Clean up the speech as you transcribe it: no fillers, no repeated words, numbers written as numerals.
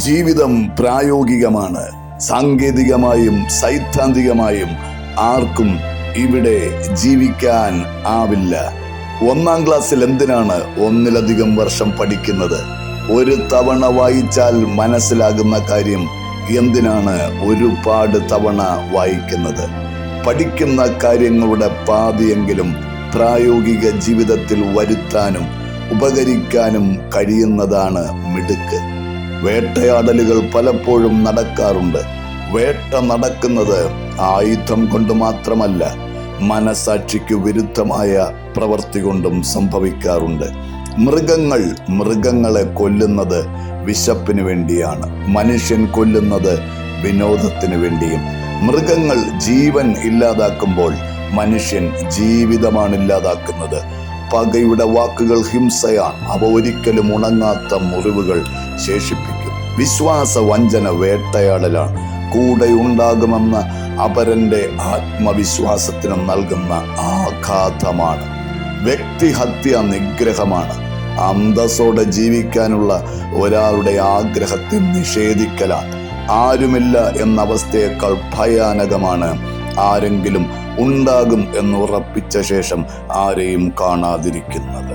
ജീവിതം പ്രായോഗികമാണ്. സാങ്കേതികമായും സൈദ്ധാന്തികമായും ആർക്കും ഇവിടെ ജീവിക്കാൻ ആവില്ല. 1-ാം ക്ലാസ്സിൽ എന്തിനാണ് ഒന്നിലധികം വർഷം പഠിക്കുന്നത്? ഒരു തവണ വായിച്ചാൽ മനസ്സിലാകുന്ന കാര്യം എന്തിനാണ് ഒരുപാട് തവണ വായിക്കുന്നത്? പഠിക്കുന്ന കാര്യങ്ങളുടെ പാതിയെങ്കിലും പ്രായോഗിക ജീവിതത്തിൽ വരുത്താനും ഉപകരിക്കാനും കഴിയുന്നതാണ് മിടുക്ക്. വേട്ടയാടലുകൾ പലപ്പോഴും നടക്കാറുണ്ട്. വേട്ട നടക്കുന്നത് ആയുധം കൊണ്ട് മാത്രമല്ല, മനസാക്ഷിക്ക് വിരുദ്ധമായ പ്രവൃത്തി കൊണ്ടും സംഭവിക്കാറുണ്ട്. മൃഗങ്ങൾ മൃഗങ്ങളെ കൊല്ലുന്നത് വിശപ്പിന് വേണ്ടിയാണ്. മനുഷ്യൻ കൊല്ലുന്നത് വിനോദത്തിന് വേണ്ടിയും. മൃഗങ്ങൾ ജീവൻ ഇല്ലാതാക്കുമ്പോൾ മനുഷ്യൻ ജീവിതമാണ് ഇല്ലാതാക്കുന്നത്. പകയുടെ വാക്കുകൾ ഹിംസയാണ്. അവ ഒരിക്കലും ഉണങ്ങാത്ത മുറിവുകൾ ശേഷിപ്പിക്കും. വിശ്വാസ വഞ്ചന വേട്ടയാടലാണ്. കൂടെ ഉണ്ടാകുമെന്ന അപരന്റെ ആത്മവിശ്വാസത്തിന് നൽകുന്ന ആഘാതമാണ്. വ്യക്തിഹത്യ നിഗ്രഹമാണ്. അന്തസ്സോടെ ജീവിക്കാനുള്ള ഒരാളുടെ ആഗ്രഹത്തെ നിഷേധിക്കലാണ്. ആരുമില്ല എന്ന അവസ്ഥയേക്കാൾ ഭയാനകമാണ് ആരെങ്കിലും ഉണ്ടാകും എന്നുറപ്പിച്ച ശേഷം ആരെയും കാണാതിരിക്കുന്നത്.